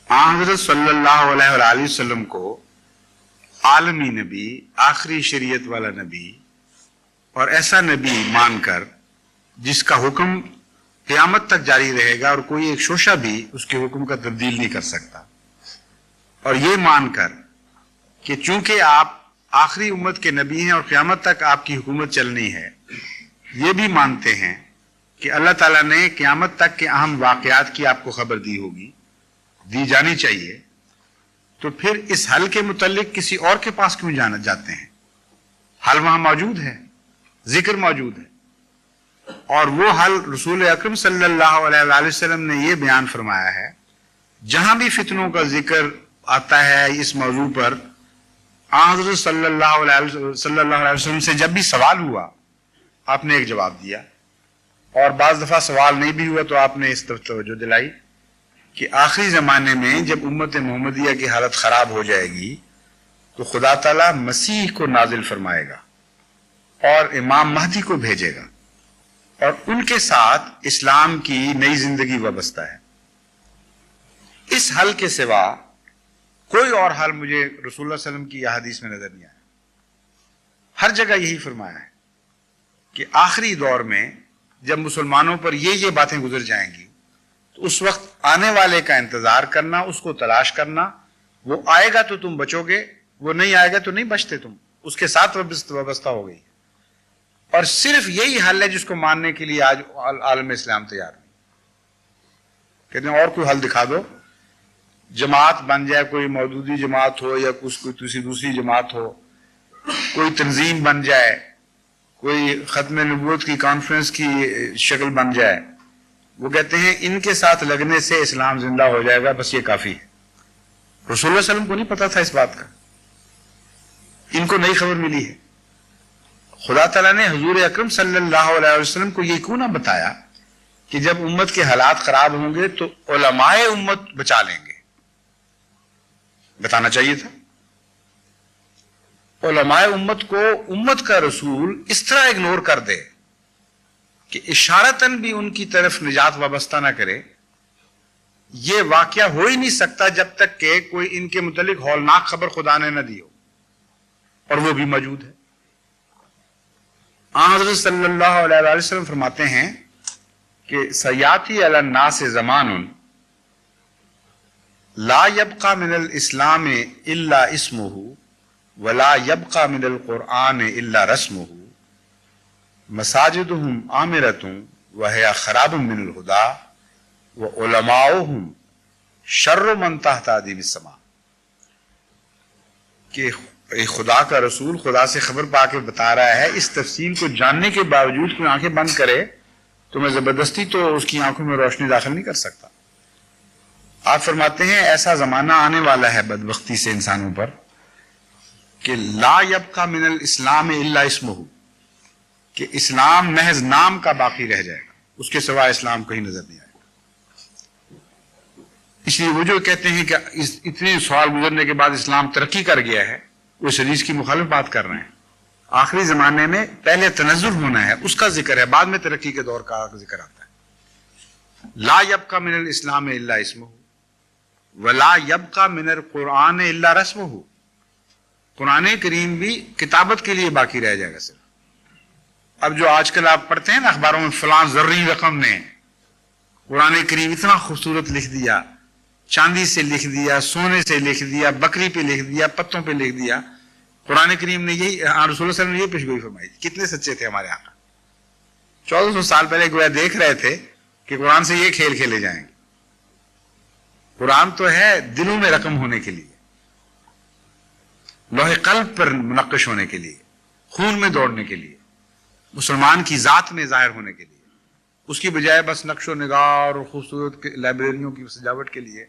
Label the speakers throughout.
Speaker 1: हज़रत सल्लल्लाहु अलैहि वसल्लम को आलमी नबी, आखिरी शरीयत वाला नबी और ऐसा नबी मानकर जिसका हुक्म क़यामत तक जारी रहेगा और कोई एक शोशा भी उसके हुक्म का तब्दील नहीं कर सकता, और ये मानकर कि चूंकि आप आखिरी उम्मत के नबी हैं और क़यामत तक आपकी हुकूमत चलनी है, ये भी मानते हैं कि अल्लाह ताला ने क़यामत तक के अहम वाक़यात की आपको खबर दी होगी, दी जानी चाहिए, तो फिर इस हल के मुतल्लिक किसी और के पास क्यों जाना जाते हैं? हल वहां मौजूद है, जिक्र मौजूद है, और वो हल रसूल अकरम सल्लल्लाहु अलैहि वसल्लम ने ये बयान फरमाया है। जहां भी फितनों का जिक्र आता है इस मौजू पर, हज़रत सल्लल्लाहु अलैहि वसल्लम से जब भी सवाल हुआ आपने एक जवाब दिया, और बाज़ दफ़ा सवाल नहीं भी हुआ तो आपने इस तरफ तवज्जो दिलाई कि आखिरी ज़माने में जब उम्मत मोहम्मदिया की हालत ख़राब हो जाएगी तो खुदा ताला मसीह को नाजिल फरमाएगा और इमाम महदी को भेजेगा, और उनके साथ इस्लाम की नई जिंदगी वाबस्ता है। इस हल के सिवा कोई और हल मुझे रसूलुल्लाह सल्लल्लाहु अलैहि वसल्लम की हदीस में नजर नहीं आया। हर जगह यही फरमाया है कि आखिरी दौर में जब मुसलमानों पर ये बातें गुजर जाएंगी तो उस वक्त आने वाले का इंतजार करना, उसको तलाश करना, वो आएगा तो तुम बचोगे, वो नहीं आएगा तो नहीं बचते तुम, उसके साथ वाबस्ता हो गई। और सिर्फ यही हल है जिसको मानने के लिए आज आलम इस्लाम तैयार नहीं। कहते हैं और कोई हल दिखा दो, जमात बन जाए, कोई मौदूदी जमात हो या कोई दूसरी जमात हो, कोई तंजीम बन जाए, कोई खत्म नबूवत की कॉन्फ्रेंस की शक्ल बन जाए। वो कहते हैं इनके साथ लगने से इस्लाम जिंदा हो जाएगा, बस ये काफी है। रसूलुल्लाह सल्लल्लाहु अलैहि वसल्लम को नहीं पता था इस बात का, इनको नई खबर मिली है। खुदा ताला ने हुजूर अकरम सल्लल्लाहु अलैहि वसल्लम को ये क्यों ना बताया कि जब उम्मत के हालात खराब होंगे तो उलमाए उम्मत बचा लेंगे? बताना चाहिए था। उलमाए उम्मत को उम्मत का रसूल इस तरह इग्नोर कर दे कि इशारतन भी उनकी तरफ निजात वाबस्ता ना करे, यह वाकया हो ही नहीं सकता जब तक के कोई इनके मुतल्लिक हौलनाक खबर खुदा ने न दी हो, और वो भी मौजूद है। हज़रत सल्लल्लाहु अलैहि वसल्लम फरमाते हैं कि सयाती अला नास ज़मानुन ला यबका मिनल इस्लाम इल्ला इस्मुहु वला यबका मिनल कुरआन इल्ला रस्मुहु मसाजिदुहुम आमिरतुन व हिया खराबुम मिनल हुदा व उलमाउहुम शर्रु मन तहता अदीबिस समा। कि खुदा का रसूल खुदा से खबर पाके बता रहा है, इस तफसील को जानने के बावजूद कोई आंखें बंद करे तो मैं जबरदस्ती तो उसकी आंखों में रोशनी दाखिल नहीं कर सकता। आप फरमाते हैं ऐसा जमाना आने वाला है बदबख्ती से इंसानों पर कि ला यबका मिनल इस्लाम इल्ला इस्मुहु, कि इस्लाम महज नाम का बाकी रह जाएगा, उसके सिवा इस्लाम कहीं नजर नहीं आएगा। इसलिए वो जो कहते हैं कि इतने सवाल गुजरने के बाद इस्लाम तरक्की कर गया है, वो इस हदीस की मुखालिफ बात कर रहे हैं। आखिरी जमाने में पहले तनज़्ज़ुल होना है, उसका जिक्र है, बाद में तरक्की के दौर का जिक्र आता है। ला यबका मिनल इस्लाम इल्ला इस्मुहु वला यबका मिनल कुरआन इल्ला रस्मुहु, कुरान करीम भी किताबत के लिए बाकी रह जाएगा सिर्फ। अब जो आजकल आप पढ़ते हैं ना अखबारों में, फलां जर्री रकम ने कुरान करीम इतना खूबसूरत लिख दिया, चांदी से लिख दिया, सोने से लिख दिया, बकरी पे लिख दिया, पत्तों पे लिख दिया। कुरान करीम ने यही रसूलुल्लाह सल्लल्लाहु अलैहि वसल्लम ने यही पेशगोई फरमाई। कितने सच्चे थे हमारे आका। 1400 साल पहले गोया देख रहे थे कि कुरान से ये खेल खेले जाएंगे। कुरान तो है दिलों में रकम होने के लिए, लोहे कल्ब पर मुनक्कश होने के लिए, खून में दौड़ने के लिए, मुसलमान की जात में जाहिर होने के लिए। उसकी बजाय बस नक्शो निगाह और खूबसूरत लाइब्रेरियों की सजावट के लिए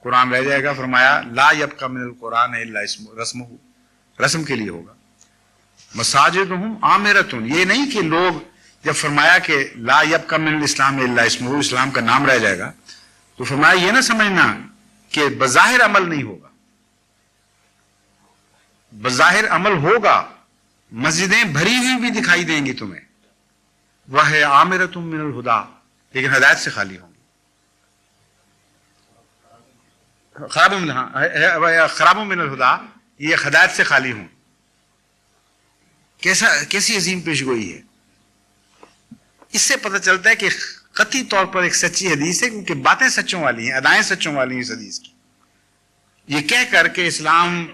Speaker 1: कुरान रह जाएगा। फरमाया ला यबका मिनल कुरान इल्ला रस्मुहु, रस्म के लिए होगा। मसाजिदुहुम आमिरतुन, ये नहीं कि लोग जब फरमाया कि ला यबका मिनल इस्लाम इल्ला इस्मुहु, इस्लाम का नाम रह जाएगा, तो फरमाया ये ना समझना कि बज़ाहिर अमल नहीं होगा। बज़ाहिर अमल होगा, मस्जिदें भरी हुई भी दिखाई देंगी तुम्हें, वह आमिरतुम मिनल हुदा, लेकिन हिदायत से खाली होंगी। خراب من الہدا، یہ ہدایت سے خالی ہوں. کیسی عظیم پیش گوئی ہے. اس سے پتہ چلتا ہے کہ قطعی طور پر ایک سچی حدیث ہے، کیونکہ باتیں سچوں والی ہیں، ادائیں سچوں والی ہیں اس حدیث کی. یہ کہہ کر کہ اسلام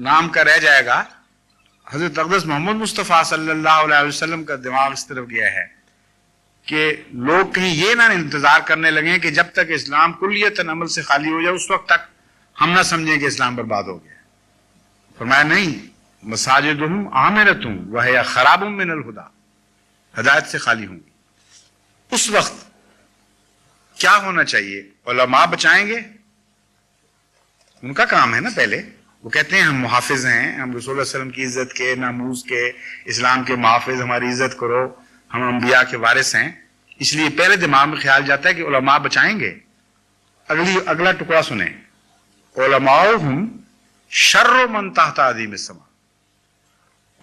Speaker 1: نام کا رہ جائے گا، حضرت اقدس محمد مصطفیٰ صلی اللہ علیہ وسلم کا دماغ اس طرف گیا ہے کہ لوگ کہیں یہ نہ انتظار کرنے لگیں کہ جب تک اسلام کلیتاً عمل سے خالی ہو جائے اس وقت تک ہم نہ سمجھیں کہ اسلام برباد ہو گیا. فرمایا نہیں، مساجدہم عامرۃ وہی خراب من الہدا، ہدایت سے خالی ہوں گی. اس وقت کیا ہونا چاہیے؟ علماء بچائیں گے، ان کا کام ہے نا. پہلے وہ کہتے ہیں ہم محافظ ہیں، ہم رسول اللہ علیہ وسلم کی عزت کے، ناموس کے، اسلام کے محافظ، ہماری عزت کرو، ہم انبیاء کے وارث ہیں. اس لیے پہلے دماغ میں خیال جاتا ہے کہ علماء بچائیں گے. اگلا ٹکڑا سنیں، علماؤہم شر من تحت عظیم السماء.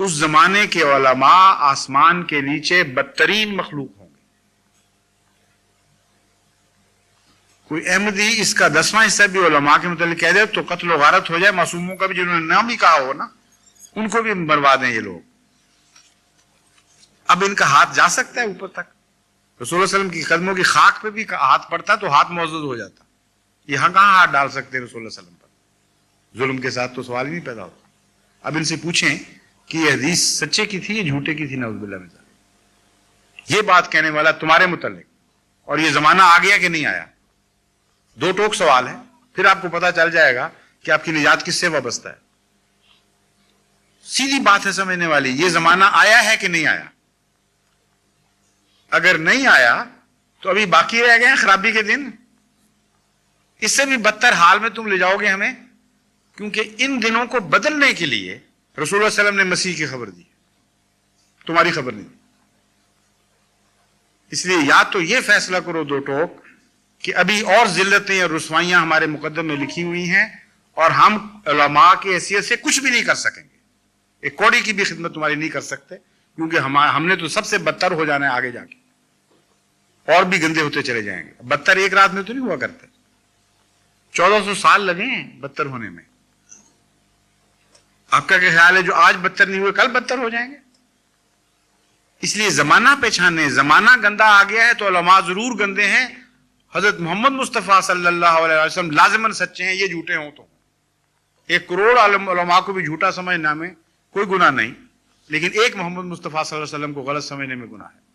Speaker 1: اس زمانے کے علماء آسمان کے نیچے بدترین مخلوق ہوں گے. کوئی احمدی اس کا 10واں حصہ بھی علماء کے متعلق کہہ دے تو قتل و غارت ہو جائے. معصوموں کا بھی جنہوں نے نام ہی کہا ہو نا، ان کو بھی مروا دیں یہ لوگ. اب ان کا ہاتھ جا سکتا ہے اوپر تک؟ رسول اللہ علیہ وسلم کی قدموں کی خاک پہ بھی ہاتھ پڑتا تو ہاتھ معزز ہو جاتا. یہاں کہاں ہاتھ ڈال سکتے رسول اللہ علیہ وسلم پر؟ ظلم کے ساتھ تو سوال ہی نہیں پیدا ہوتا. اب ان سے پوچھیں کہ یہ حدیث سچے کی تھی یا جھوٹے کی تھی؟ نعوذ باللہ من ذالک. یہ بات کہنے والا تمہارے متعلق، اور یہ زمانہ آ گیا کہ نہیں آیا؟ دو ٹوک سوال ہے، پھر آپ کو پتا چل جائے گا کہ آپ کی نجات کس سے وابستہ ہے. سیدھی بات ہے سمجھنے والی. یہ زمانہ آیا ہے کہ نہیں آیا؟ اگر نہیں آیا تو ابھی باقی رہ گئے ہیں خرابی کے دن. اس سے بھی بدتر حال میں تم لے جاؤ گے ہمیں، کیونکہ ان دنوں کو بدلنے کے لیے رسول اللہ علیہ وسلم نے مسیح کی خبر دی، تمہاری خبر نہیں دی. اس لیے یا تو یہ فیصلہ کرو دو ٹوک کہ ابھی اور ذلتیں اور رسوائیاں ہمارے مقدم میں لکھی ہوئی ہیں اور ہم علماء کی حیثیت سے کچھ بھی نہیں کر سکیں گے. ایک کوڑی کی بھی خدمت تمہاری نہیں کر سکتے، کیونکہ ہم نے تو سب سے بدتر ہو جانا ہے آگے جا کے، اور بھی گندے ہوتے چلے جائیں گے. بدتر ایک رات میں تو نہیں ہوا کرتے، 1400 سال لگے ہیں بدتر ہونے میں. آپ کا کیا خیال ہے جو آج بدتر نہیں ہوئے کل بدتر ہو جائیں گے؟ اس لیے زمانہ پہچانے، زمانہ گندا آ گیا ہے تو علماء ضرور گندے ہیں. حضرت محمد مصطفیٰ صلی اللہ علیہ وسلم لازماً سچے ہیں، یہ جھوٹے ہوں تو 1 کروڑ علماء کو بھی جھوٹا سمجھنا میں کوئی گناہ نہیں، لیکن ایک محمد مصطفیٰ صلی اللہ علیہ وسلم کو غلط سمجھنے میں گناہ ہے.